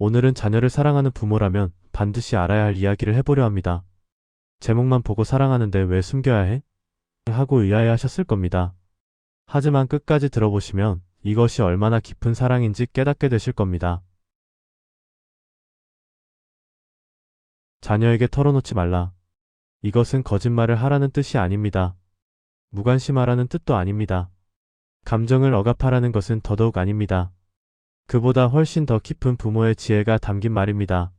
오늘은 자녀를 사랑하는 부모라면 반드시 알아야 할 이야기를 해보려 합니다. 제목만 보고 사랑하는데 왜 숨겨야 해? 하고 의아해하셨을 겁니다. 하지만 끝까지 들어보시면 이것이 얼마나 깊은 사랑인지 깨닫게 되실 겁니다. 자녀에게 털어놓지 말라. 이것은 거짓말을 하라는 뜻이 아닙니다. 무관심하라는 뜻도 아닙니다. 감정을 억압하라는 것은 더더욱 아닙니다. 그보다 훨씬 더 깊은 부모의 지혜가 담긴 말입니다.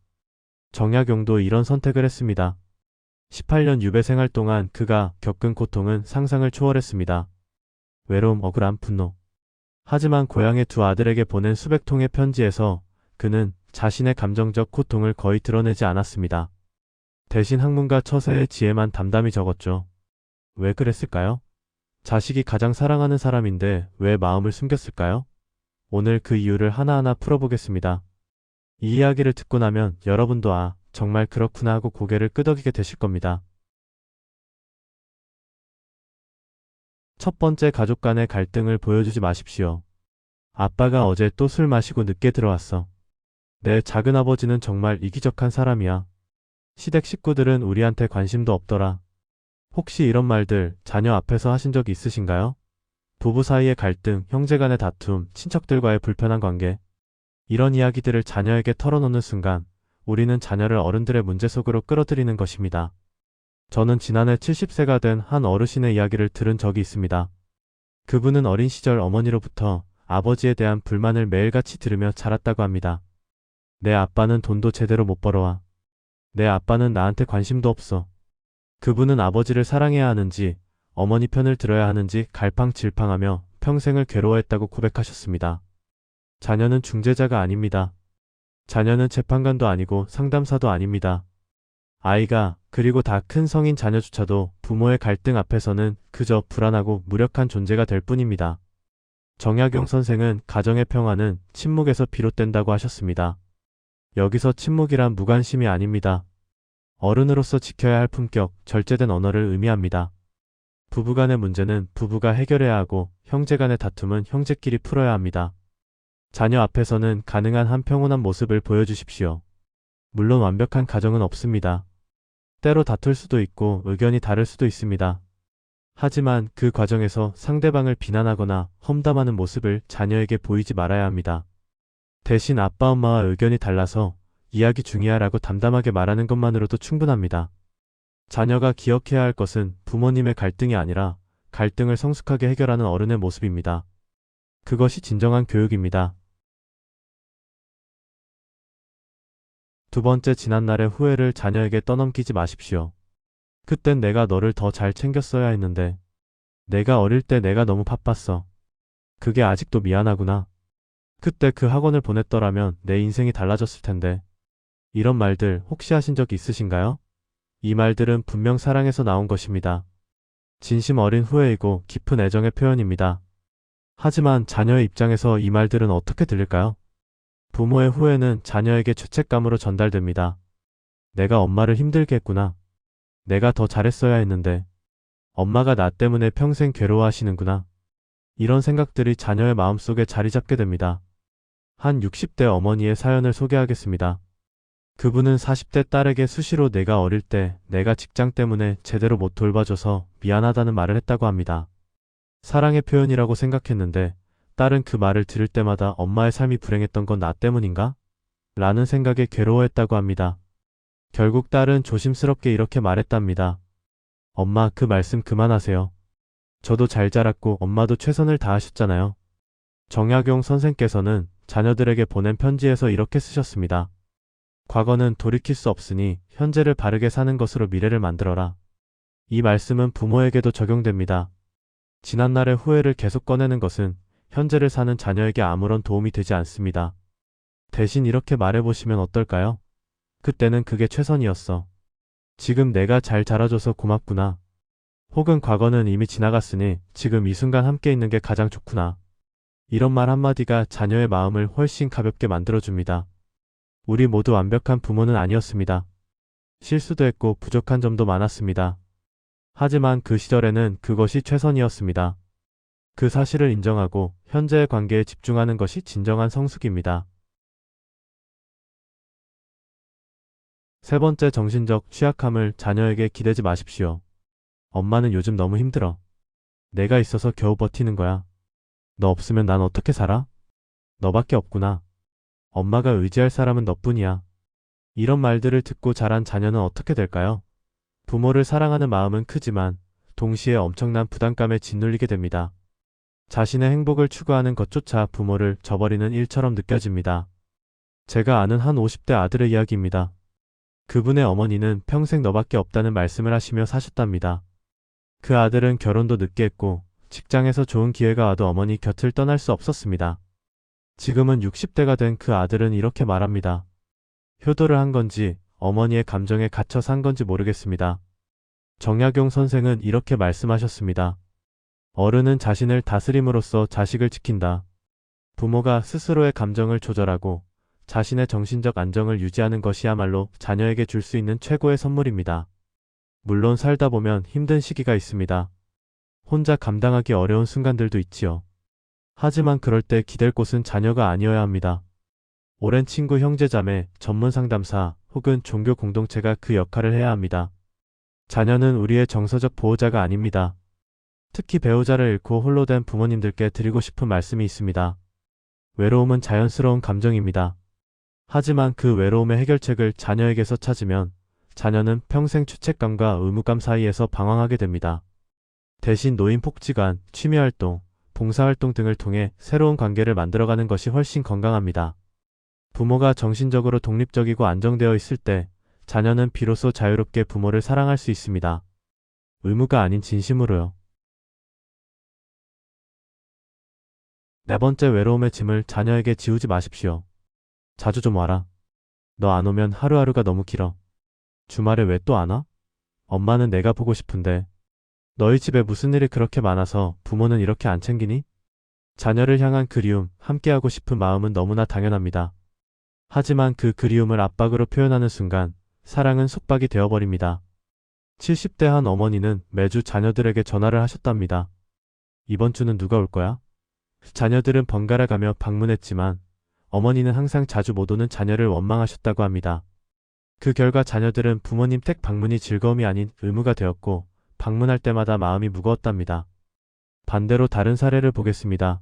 정약용도 이런 선택을 했습니다. 18년 유배 생활 동안 그가 겪은 고통은 상상을 초월했습니다. 외로움, 억울함, 분노. 하지만 고향의 두 아들에게 보낸 수백 통의 편지에서 그는 자신의 감정적 고통을 거의 드러내지 않았습니다. 대신 학문과 처세의 지혜만 담담히 적었죠. 왜 그랬을까요? 자식이 가장 사랑하는 사람인데 왜 마음을 숨겼을까요? 오늘 그 이유를 하나하나 풀어보겠습니다. 이 이야기를 듣고 나면 여러분도 정말 그렇구나 하고 고개를 끄덕이게 되실 겁니다. 첫 번째, 가족 간의 갈등을 보여주지 마십시오. 아빠가 어제 또 술 마시고 늦게 들어왔어. 내 작은아버지는 정말 이기적한 사람이야. 시댁 식구들은 우리한테 관심도 없더라. 혹시 이런 말들 자녀 앞에서 하신 적 있으신가요? 부부 사이의 갈등, 형제 간의 다툼, 친척들과의 불편한 관계. 이런 이야기들을 자녀에게 털어놓는 순간 우리는 자녀를 어른들의 문제 속으로 끌어들이는 것입니다. 저는 지난해 70세가 된 한 어르신의 이야기를 들은 적이 있습니다. 그분은 어린 시절 어머니로부터 아버지에 대한 불만을 매일같이 들으며 자랐다고 합니다. 내 아빠는 돈도 제대로 못 벌어와. 내 아빠는 나한테 관심도 없어. 그분은 아버지를 사랑해야 하는지 어머니 편을 들어야 하는지 갈팡질팡하며 평생을 괴로워했다고 고백하셨습니다. 자녀는 중재자가 아닙니다. 자녀는 재판관도 아니고 상담사도 아닙니다. 아이가, 그리고 다 큰 성인 자녀조차도 부모의 갈등 앞에서는 그저 불안하고 무력한 존재가 될 뿐입니다. 정약용 선생은 가정의 평화는 침묵에서 비롯된다고 하셨습니다. 여기서 침묵이란 무관심이 아닙니다. 어른으로서 지켜야 할 품격, 절제된 언어를 의미합니다. 부부간의 문제는 부부가 해결해야 하고 형제간의 다툼은 형제끼리 풀어야 합니다. 자녀 앞에서는 가능한 한 평온한 모습을 보여주십시오. 물론 완벽한 가정은 없습니다. 때로 다툴 수도 있고 의견이 다를 수도 있습니다. 하지만 그 과정에서 상대방을 비난하거나 험담하는 모습을 자녀에게 보이지 말아야 합니다. 대신 아빠 엄마와 의견이 달라서 이야기 중이야 라고 담담하게 말하는 것만으로도 충분합니다. 자녀가 기억해야 할 것은 부모님의 갈등이 아니라 갈등을 성숙하게 해결하는 어른의 모습입니다. 그것이 진정한 교육입니다. 두 번째, 지난날의 후회를 자녀에게 떠넘기지 마십시오. 그땐 내가 너를 더 잘 챙겼어야 했는데. 내가 어릴 때 내가 너무 바빴어. 그게 아직도 미안하구나. 그때 그 학원을 보냈더라면 내 인생이 달라졌을 텐데. 이런 말들 혹시 하신 적 있으신가요? 이 말들은 분명 사랑에서 나온 것입니다. 진심 어린 후회이고 깊은 애정의 표현입니다. 하지만 자녀의 입장에서 이 말들은 어떻게 들릴까요? 부모의 후회는 자녀에게 죄책감으로 전달됩니다. 내가 엄마를 힘들게 했구나. 내가 더 잘했어야 했는데. 엄마가 나 때문에 평생 괴로워하시는구나. 이런 생각들이 자녀의 마음속에 자리 잡게 됩니다. 한 60대 어머니의 사연을 소개하겠습니다. 그분은 40대 딸에게 수시로 내가 어릴 때 내가 직장 때문에 제대로 못 돌봐줘서 미안하다는 말을 했다고 합니다. 사랑의 표현이라고 생각했는데 딸은 그 말을 들을 때마다 엄마의 삶이 불행했던 건 나 때문인가? 라는 생각에 괴로워했다고 합니다. 결국 딸은 조심스럽게 이렇게 말했답니다. 엄마, 그 말씀 그만하세요. 저도 잘 자랐고 엄마도 최선을 다하셨잖아요. 정약용 선생께서는 자녀들에게 보낸 편지에서 이렇게 쓰셨습니다. 과거는 돌이킬 수 없으니 현재를 바르게 사는 것으로 미래를 만들어라. 이 말씀은 부모에게도 적용됩니다. 지난날의 후회를 계속 꺼내는 것은 현재를 사는 자녀에게 아무런 도움이 되지 않습니다. 대신 이렇게 말해보시면 어떨까요? 그때는 그게 최선이었어. 지금 내가 잘 자라줘서 고맙구나. 혹은 과거는 이미 지나갔으니 지금 이 순간 함께 있는 게 가장 좋구나. 이런 말 한마디가 자녀의 마음을 훨씬 가볍게 만들어줍니다. 우리 모두 완벽한 부모는 아니었습니다. 실수도 했고 부족한 점도 많았습니다. 하지만 그 시절에는 그것이 최선이었습니다. 그 사실을 인정하고 현재의 관계에 집중하는 것이 진정한 성숙입니다. 세 번째, 정신적 취약함을 자녀에게 기대지 마십시오. 엄마는 요즘 너무 힘들어. 내가 있어서 겨우 버티는 거야. 너 없으면 난 어떻게 살아? 너밖에 없구나. 엄마가 의지할 사람은 너뿐이야. 이런 말들을 듣고 자란 자녀는 어떻게 될까요? 부모를 사랑하는 마음은 크지만 동시에 엄청난 부담감에 짓눌리게 됩니다. 자신의 행복을 추구하는 것조차 부모를 저버리는 일처럼 느껴집니다. 제가 아는 한 50대 아들의 이야기입니다. 그분의 어머니는 평생 너밖에 없다는 말씀을 하시며 사셨답니다. 그 아들은 결혼도 늦게 했고 직장에서 좋은 기회가 와도 어머니 곁을 떠날 수 없었습니다. 지금은 60대가 된 그 아들은 이렇게 말합니다. 효도를 한 건지 어머니의 감정에 갇혀 산 건지 모르겠습니다. 정약용 선생은 이렇게 말씀하셨습니다. 어른은 자신을 다스림으로써 자식을 지킨다. 부모가 스스로의 감정을 조절하고 자신의 정신적 안정을 유지하는 것이야말로 자녀에게 줄 수 있는 최고의 선물입니다. 물론 살다 보면 힘든 시기가 있습니다. 혼자 감당하기 어려운 순간들도 있지요. 하지만 그럴 때 기댈 곳은 자녀가 아니어야 합니다. 오랜 친구, 형제자매, 전문 상담사 혹은 종교 공동체가 그 역할을 해야 합니다. 자녀는 우리의 정서적 보호자가 아닙니다. 특히 배우자를 잃고 홀로 된 부모님들께 드리고 싶은 말씀이 있습니다. 외로움은 자연스러운 감정입니다. 하지만 그 외로움의 해결책을 자녀에게서 찾으면 자녀는 평생 죄책감과 의무감 사이에서 방황하게 됩니다. 대신 노인복지관, 취미활동, 봉사활동 등을 통해 새로운 관계를 만들어가는 것이 훨씬 건강합니다. 부모가 정신적으로 독립적이고 안정되어 있을 때 자녀는 비로소 자유롭게 부모를 사랑할 수 있습니다. 의무가 아닌 진심으로요. 네 번째, 외로움의 짐을 자녀에게 지우지 마십시오. 자주 좀 와라. 너 안 오면 하루하루가 너무 길어. 주말에 왜 또 안 와? 엄마는 내가 보고 싶은데. 너희 집에 무슨 일이 그렇게 많아서 부모는 이렇게 안 챙기니? 자녀를 향한 그리움, 함께하고 싶은 마음은 너무나 당연합니다. 하지만 그 그리움을 압박으로 표현하는 순간 사랑은 속박이 되어버립니다. 70대 한 어머니는 매주 자녀들에게 전화를 하셨답니다. 이번 주는 누가 올 거야? 자녀들은 번갈아 가며 방문했지만 어머니는 항상 자주 못 오는 자녀를 원망하셨다고 합니다. 그 결과 자녀들은 부모님 댁 방문이 즐거움이 아닌 의무가 되었고 방문할 때마다 마음이 무거웠답니다. 반대로 다른 사례를 보겠습니다.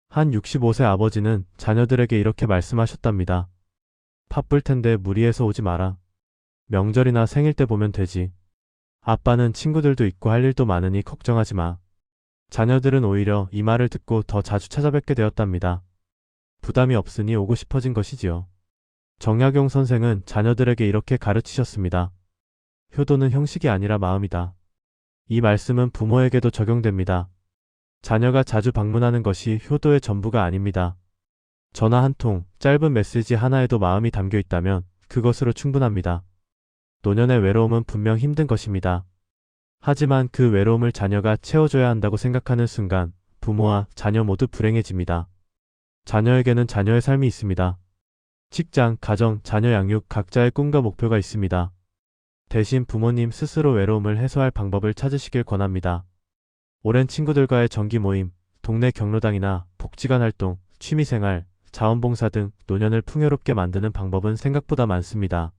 한 65세 아버지는 자녀들에게 이렇게 말씀하셨답니다. 바쁠 텐데 무리해서 오지 마라. 명절이나 생일 때 보면 되지. 아빠는 친구들도 있고 할 일도 많으니 걱정하지 마. 자녀들은 오히려 이 말을 듣고 더 자주 찾아뵙게 되었답니다. 부담이 없으니 오고 싶어진 것이지요. 정약용 선생은 자녀들에게 이렇게 가르치셨습니다. 효도는 형식이 아니라 마음이다. 이 말씀은 부모에게도 적용됩니다. 자녀가 자주 방문하는 것이 효도의 전부가 아닙니다. 전화 한 통, 짧은 메시지 하나에도 마음이 담겨 있다면 그것으로 충분합니다. 노년의 외로움은 분명 힘든 것입니다. 하지만 그 외로움을 자녀가 채워줘야 한다고 생각하는 순간 부모와 자녀 모두 불행해집니다. 자녀에게는 자녀의 삶이 있습니다. 직장, 가정, 자녀 양육 각자의 꿈과 목표가 있습니다. 대신 부모님 스스로 외로움을 해소할 방법을 찾으시길 권합니다. 오랜 친구들과의 정기 모임, 동네 경로당이나 복지관 활동, 취미생활, 자원봉사 등 노년을 풍요롭게 만드는 방법은 생각보다 많습니다.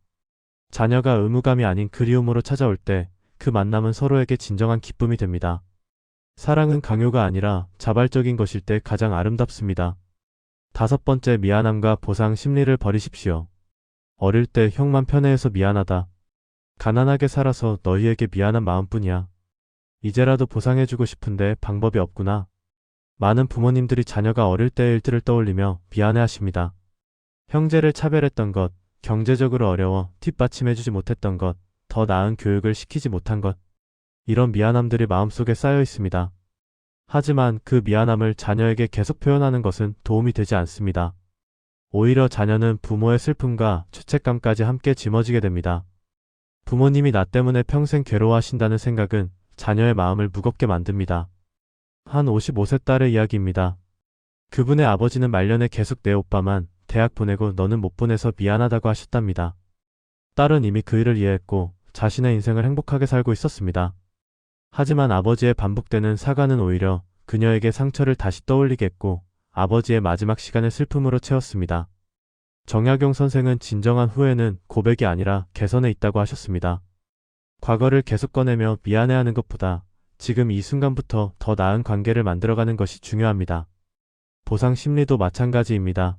자녀가 의무감이 아닌 그리움으로 찾아올 때 그 만남은 서로에게 진정한 기쁨이 됩니다. 사랑은 강요가 아니라 자발적인 것일 때 가장 아름답습니다. 다섯 번째, 미안함과 보상 심리를 버리십시오. 어릴 때 형만 편애해서 미안하다. 가난하게 살아서 너희에게 미안한 마음뿐이야. 이제라도 보상해주고 싶은데 방법이 없구나. 많은 부모님들이 자녀가 어릴 때의 일들을 떠올리며 미안해하십니다. 형제를 차별했던 것, 경제적으로 어려워 뒷받침해주지 못했던 것, 더 나은 교육을 시키지 못한 것. 이런 미안함들이 마음속에 쌓여 있습니다. 하지만 그 미안함을 자녀에게 계속 표현하는 것은 도움이 되지 않습니다. 오히려 자녀는 부모의 슬픔과 죄책감까지 함께 짊어지게 됩니다. 부모님이 나 때문에 평생 괴로워하신다는 생각은 자녀의 마음을 무겁게 만듭니다. 한 55세 딸의 이야기입니다. 그분의 아버지는 말년에 계속 내 오빠만 대학 보내고 너는 못 보내서 미안하다고 하셨답니다. 딸은 이미 그 일을 이해했고 자신의 인생을 행복하게 살고 있었습니다. 하지만 아버지의 반복되는 사과는 오히려 그녀에게 상처를 다시 떠올리게 했고 아버지의 마지막 시간을 슬픔으로 채웠습니다. 정약용 선생은 진정한 후회는 고백이 아니라 개선에 있다고 하셨습니다. 과거를 계속 꺼내며 미안해하는 것보다 지금 이 순간부터 더 나은 관계를 만들어가는 것이 중요합니다. 보상 심리도 마찬가지입니다.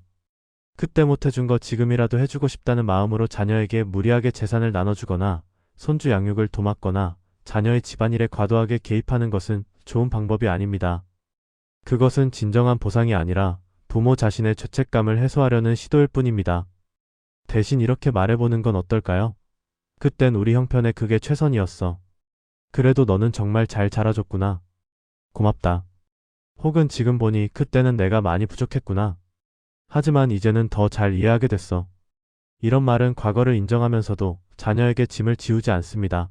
그때 못해준 거 지금이라도 해주고 싶다는 마음으로 자녀에게 무리하게 재산을 나눠주거나 손주 양육을 도맡거나 자녀의 집안일에 과도하게 개입하는 것은 좋은 방법이 아닙니다. 그것은 진정한 보상이 아니라 부모 자신의 죄책감을 해소하려는 시도일 뿐입니다. 대신 이렇게 말해보는 건 어떨까요? 그땐 우리 형편에 그게 최선이었어. 그래도 너는 정말 잘 자라줬구나. 고맙다. 혹은 지금 보니 그때는 내가 많이 부족했구나. 하지만 이제는 더 잘 이해하게 됐어. 이런 말은 과거를 인정하면서도 자녀에게 짐을 지우지 않습니다.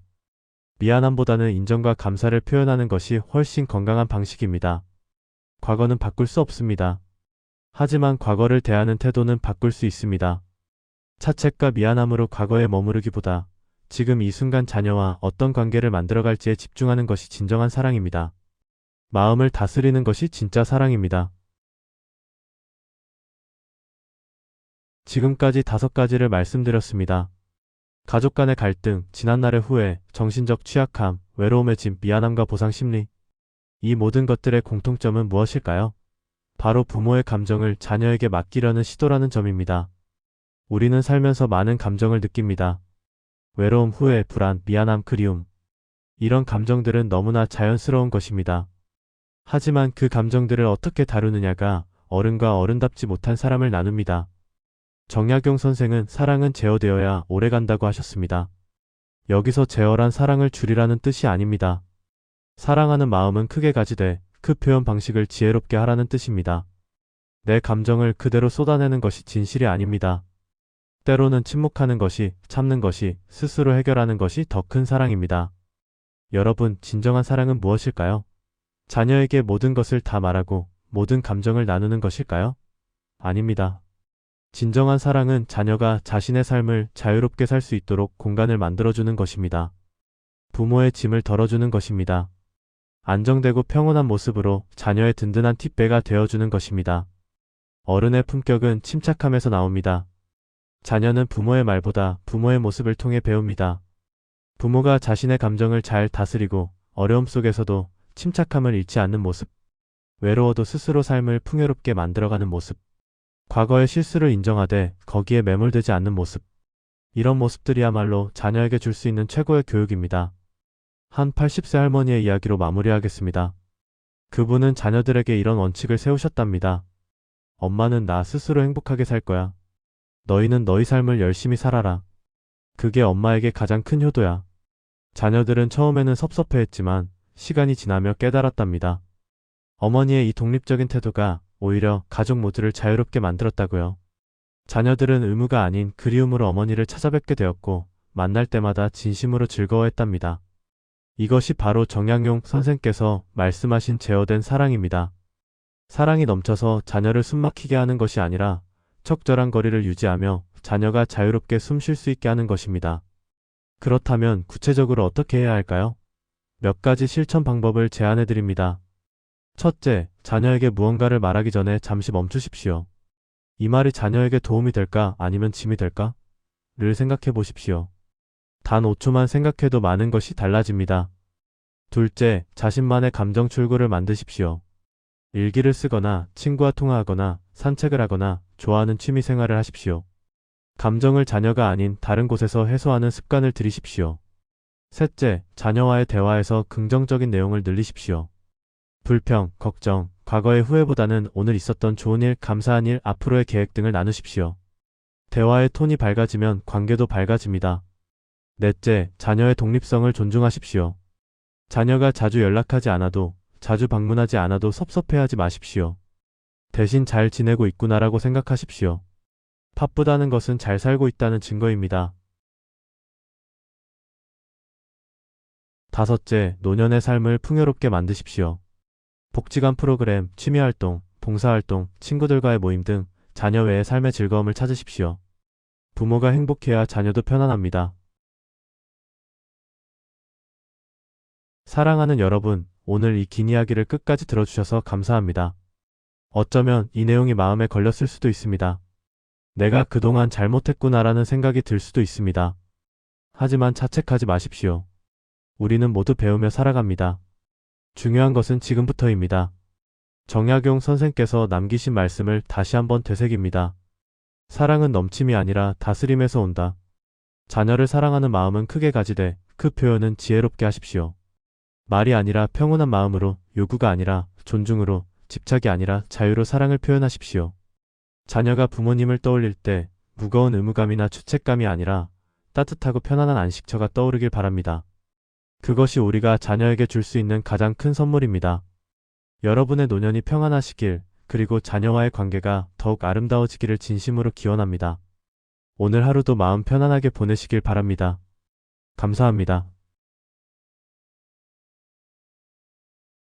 미안함보다는 인정과 감사를 표현하는 것이 훨씬 건강한 방식입니다. 과거는 바꿀 수 없습니다. 하지만 과거를 대하는 태도는 바꿀 수 있습니다. 자책과 미안함으로 과거에 머무르기보다 지금 이 순간 자녀와 어떤 관계를 만들어갈지에 집중하는 것이 진정한 사랑입니다. 마음을 다스리는 것이 진짜 사랑입니다. 지금까지 5가지를 말씀드렸습니다. 가족 간의 갈등, 지난날의 후회, 정신적 취약함, 외로움의 짐, 미안함과 보상 심리. 이 모든 것들의 공통점은 무엇일까요? 바로 부모의 감정을 자녀에게 맡기려는 시도라는 점입니다. 우리는 살면서 많은 감정을 느낍니다. 외로움, 후회, 불안, 미안함, 그리움. 이런 감정들은 너무나 자연스러운 것입니다. 하지만 그 감정들을 어떻게 다루느냐가 어른과 어른답지 못한 사람을 나눕니다. 정약용 선생은 사랑은 제어되어야 오래간다고 하셨습니다. 여기서 제어란 사랑을 줄이라는 뜻이 아닙니다. 사랑하는 마음은 크게 가지되 그 표현 방식을 지혜롭게 하라는 뜻입니다. 내 감정을 그대로 쏟아내는 것이 진실이 아닙니다. 때로는 침묵하는 것이, 참는 것이, 스스로 해결하는 것이 더 큰 사랑입니다. 여러분, 진정한 사랑은 무엇일까요? 자녀에게 모든 것을 다 말하고 모든 감정을 나누는 것일까요? 아닙니다. 진정한 사랑은 자녀가 자신의 삶을 자유롭게 살 수 있도록 공간을 만들어주는 것입니다. 부모의 짐을 덜어주는 것입니다. 안정되고 평온한 모습으로 자녀의 든든한 뒷배가 되어주는 것입니다. 어른의 품격은 침착함에서 나옵니다. 자녀는 부모의 말보다 부모의 모습을 통해 배웁니다. 부모가 자신의 감정을 잘 다스리고 어려움 속에서도 침착함을 잃지 않는 모습, 외로워도 스스로 삶을 풍요롭게 만들어가는 모습, 과거의 실수를 인정하되 거기에 매몰되지 않는 모습, 이런 모습들이야말로 자녀에게 줄 수 있는 최고의 교육입니다. 한 80세 할머니의 이야기로 마무리하겠습니다. 그분은 자녀들에게 이런 원칙을 세우셨답니다. 엄마는 나 스스로 행복하게 살 거야. 너희는 너희 삶을 열심히 살아라. 그게 엄마에게 가장 큰 효도야. 자녀들은 처음에는 섭섭해했지만 시간이 지나며 깨달았답니다. 어머니의 이 독립적인 태도가 오히려 가족 모두를 자유롭게 만들었다고요. 자녀들은 의무가 아닌 그리움으로 어머니를 찾아뵙게 되었고 만날 때마다 진심으로 즐거워했답니다. 이것이 바로 정약용 선생께서 말씀하신 제어된 사랑입니다. 사랑이 넘쳐서 자녀를 숨막히게 하는 것이 아니라 적절한 거리를 유지하며 자녀가 자유롭게 숨 쉴 수 있게 하는 것입니다. 그렇다면 구체적으로 어떻게 해야 할까요? 몇 가지 실천 방법을 제안해 드립니다. 첫째, 자녀에게 무언가를 말하기 전에 잠시 멈추십시오. 이 말이 자녀에게 도움이 될까 아니면 짐이 될까? 를 생각해 보십시오. 단 5초만 생각해도 많은 것이 달라집니다. 둘째, 자신만의 감정 출구를 만드십시오. 일기를 쓰거나 친구와 통화하거나 산책을 하거나 좋아하는 취미 생활을 하십시오. 감정을 자녀가 아닌 다른 곳에서 해소하는 습관을 들이십시오. 셋째, 자녀와의 대화에서 긍정적인 내용을 늘리십시오. 불평, 걱정, 과거의 후회보다는 오늘 있었던 좋은 일, 감사한 일, 앞으로의 계획 등을 나누십시오. 대화의 톤이 밝아지면 관계도 밝아집니다. 넷째, 자녀의 독립성을 존중하십시오. 자녀가 자주 연락하지 않아도, 자주 방문하지 않아도 섭섭해하지 마십시오. 대신 잘 지내고 있구나라고 생각하십시오. 바쁘다는 것은 잘 살고 있다는 증거입니다. 다섯째, 노년의 삶을 풍요롭게 만드십시오. 복지관 프로그램, 취미활동, 봉사활동, 친구들과의 모임 등 자녀 외의 삶의 즐거움을 찾으십시오. 부모가 행복해야 자녀도 편안합니다. 사랑하는 여러분, 오늘 이 긴 이야기를 끝까지 들어주셔서 감사합니다. 어쩌면 이 내용이 마음에 걸렸을 수도 있습니다. 내가 그동안 잘못했구나라는 생각이 들 수도 있습니다. 하지만 자책하지 마십시오. 우리는 모두 배우며 살아갑니다. 중요한 것은 지금부터입니다. 정약용 선생께서 남기신 말씀을 다시 한번 되새깁니다. 사랑은 넘침이 아니라 다스림에서 온다. 자녀를 사랑하는 마음은 크게 가지되 그 표현은 지혜롭게 하십시오. 말이 아니라 평온한 마음으로, 요구가 아니라 존중으로, 집착이 아니라 자유로 사랑을 표현하십시오. 자녀가 부모님을 떠올릴 때 무거운 의무감이나 죄책감이 아니라 따뜻하고 편안한 안식처가 떠오르길 바랍니다. 그것이 우리가 자녀에게 줄 수 있는 가장 큰 선물입니다. 여러분의 노년이 평안하시길, 그리고 자녀와의 관계가 더욱 아름다워지기를 진심으로 기원합니다. 오늘 하루도 마음 편안하게 보내시길 바랍니다. 감사합니다.